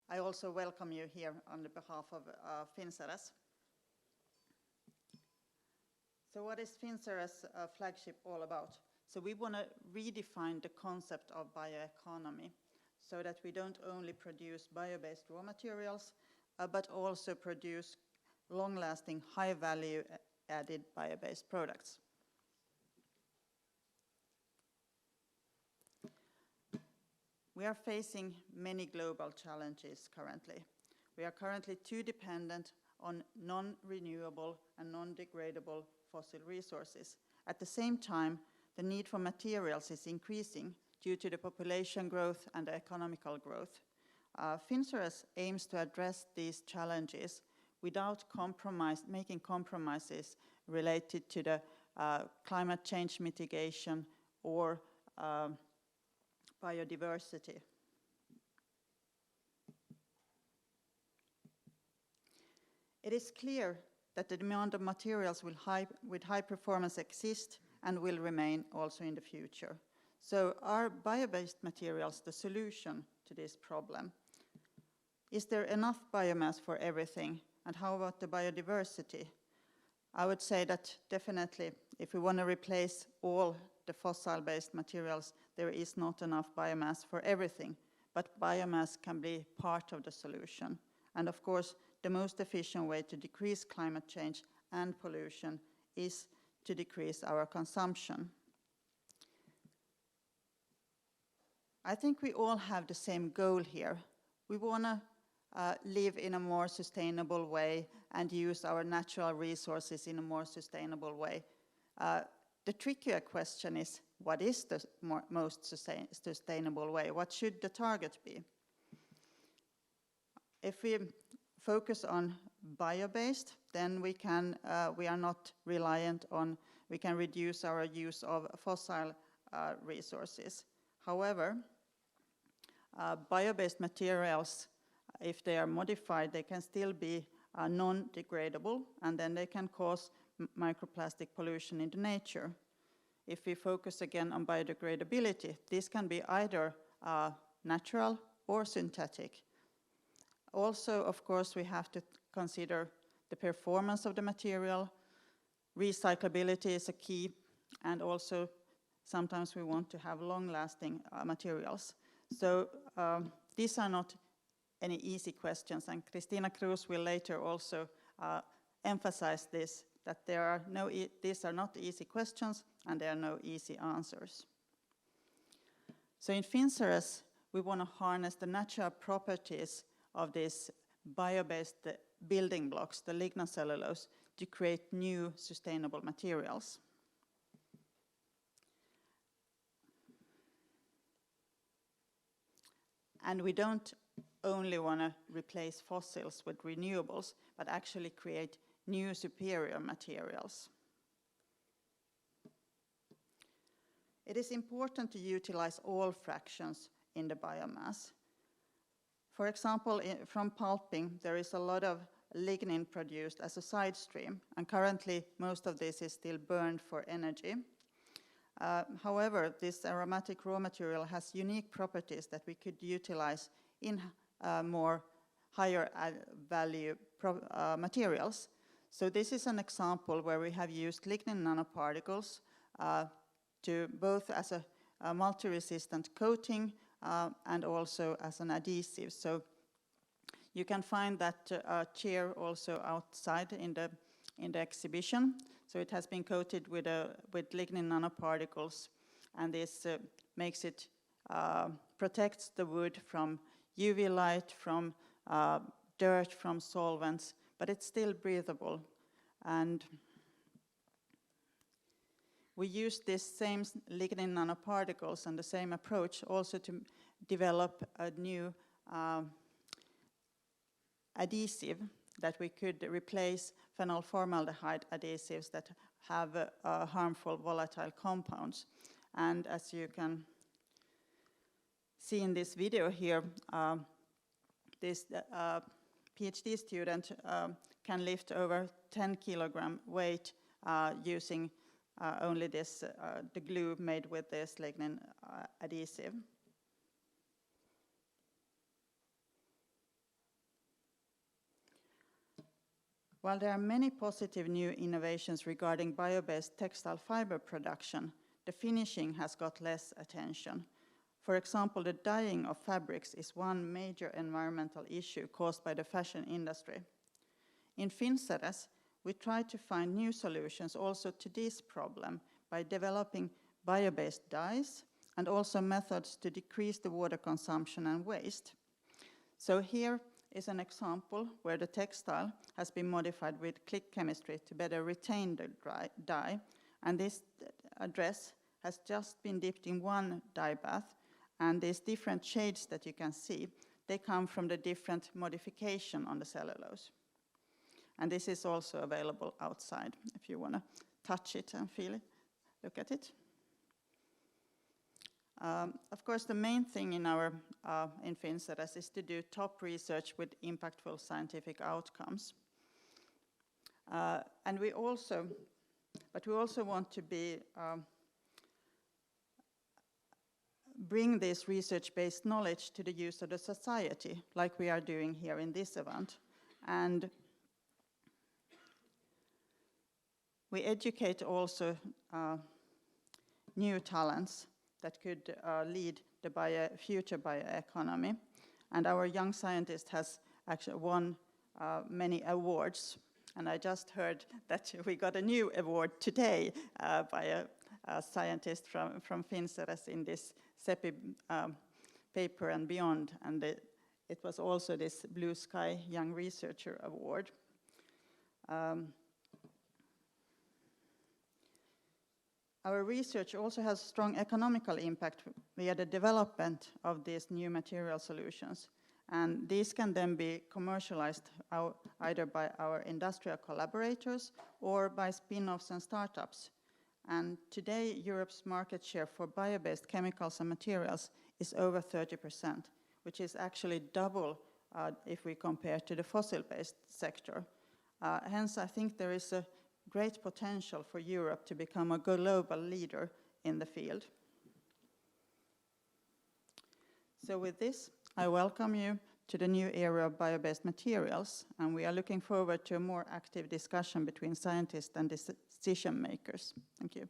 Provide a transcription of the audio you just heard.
I also welcome you here on the behalf of FinnCERES. So what is FinnCERES flagship all about? So we want to redefine the concept of bioeconomy so that we don't only produce bio-based raw materials, but also produce long-lasting, high-value added bio-based products. We are facing many global challenges currently. We are currently too dependent on non-renewable and non-degradable fossil resources. At the same time, the need for materials is increasing due to the population growth and the economical growth. FinnCERES aims to address these challenges without making compromises related to the climate change mitigation or biodiversity. It is clear that the demand of materials with high performance exists and will remain also in the future. So are bio-based materials the solution to this problem? Is there enough biomass for everything? And how about the biodiversity? I would say that definitely if we want to replace all the fossil-based materials, there is not enough biomass for everything, but biomass can be part of the solution. And of course, the most efficient way to decrease climate change and pollution is to decrease our consumption. I think we all have the same goal here. We want to live in a more sustainable way and use our natural resources in a more sustainable way. The trickier question is, what is the most sustainable way? What should the target be? If we focus on bio-based, then we are not reliant on, we can reduce our use of fossil resources. However, bio-based materials, if they are modified, they can still be non-degradable, and then they can cause microplastic pollution into nature. If we focus again on biodegradability, this can be either natural or synthetic. Also, of course, we have to consider the performance of the material. Recyclability is a key, and also sometimes we want to have long-lasting materials. So these are not any easy questions, and Christina Cruz will later also emphasize this, that these are not easy questions and there are no easy answers. So in FinnCERES, we want to harness the natural properties of these bio-based building blocks, the lignocellulose, to create new sustainable materials. And we don't only want to replace fossils with renewables, but actually create new superior materials. It is important to utilize all fractions in the biomass. For example, from pulping, there is a lot of lignin produced as a side stream, and currently most of this is still burned for energy. However, this aromatic raw material has unique properties that we could utilize in more higher value materials. So this is an example where we have used lignin nanoparticles to both as a multi-resistant coating and also as an adhesive. So you can find that chair also outside in the exhibition. So it has been coated with lignin nanoparticles, and this makes it protects the wood from UV light, from dirt, from solvents, but it's still breathable. And we use this same lignin nanoparticles and the same approach also to develop a new adhesive that we could replace phenol formaldehyde adhesives that have harmful volatile compounds. And as you can see in this video here, this PhD student can lift over 10 kilogram weight using only this, the glue made with this lignin adhesive. While there are many positive new innovations regarding bio-based textile fiber production, the finishing has got less attention. For example, the dyeing of fabrics is one major environmental issue caused by the fashion industry. In FinnCERES, we try to find new solutions also to this problem by developing bio-based dyes and also methods to decrease the water consumption and waste. So here is an example where the textile has been modified with click chemistry to better retain the dye, and this dress has just been dipped in one dye bath, and these different shades that you can see, they come from the different modification on the cellulose. And this is also available outside if you want to touch it and feel it, look at it. Of course, the main thing in FinnCERES is to do top research with impactful scientific outcomes. And we also want to bring this research-based knowledge to the use of the society, like we are doing here in this event. And we educate also new talents that could lead the future bioeconomy. And our young scientist has actually won many awards. And I just heard that we got a new award today by a scientist from FinnCERES in this CEPI paper and beyond. And it was also this Blue Sky Young Researcher Award. Our research also has strong economical impact via the development of these new material solutions. And these can then be commercialized either by our industrial collaborators or by spin-offs and startups. And today, Europe's market share for bio-based chemicals and materials is over 30%, which is actually double if we compare to the fossil-based sector. Hence, I think there is a great potential for Europe to become a global leader in the field. So with this, I welcome you to the new era of bio-based materials, and we are looking forward to a more active discussion between scientists and decision makers. Thank you.